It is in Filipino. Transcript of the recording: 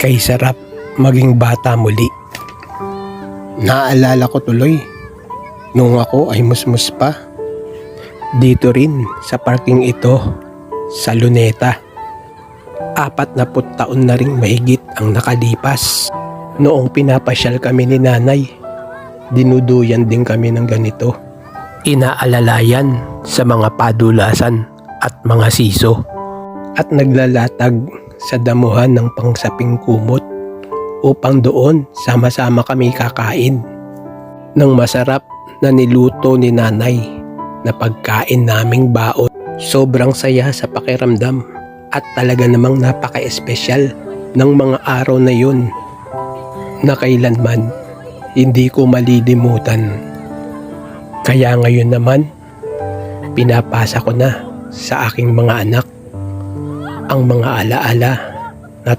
Kay sarap maging bata muli. Naalala ko tuloy nung ako ay musmus pa. Dito rin sa parking ito sa Luneta. 40 taon na ring mahigit ang nakalipas. Noong pinapasyal kami ni nanay, dinuduyan din kami ng ganito. Inaalalayan sa mga padulasan at mga siso. At naglalatag sa damuhan ng pangsaping kumot upang doon sama-sama kami kakain ng masarap na niluto ni nanay na pagkain naming baon. Sobrang saya sa pakiramdam at talaga namang napaka-espesyal ng mga araw na yun na kailanman hindi ko malilimutan. Kaya ngayon naman, pinapasa ko na sa aking mga anak ang mga alaala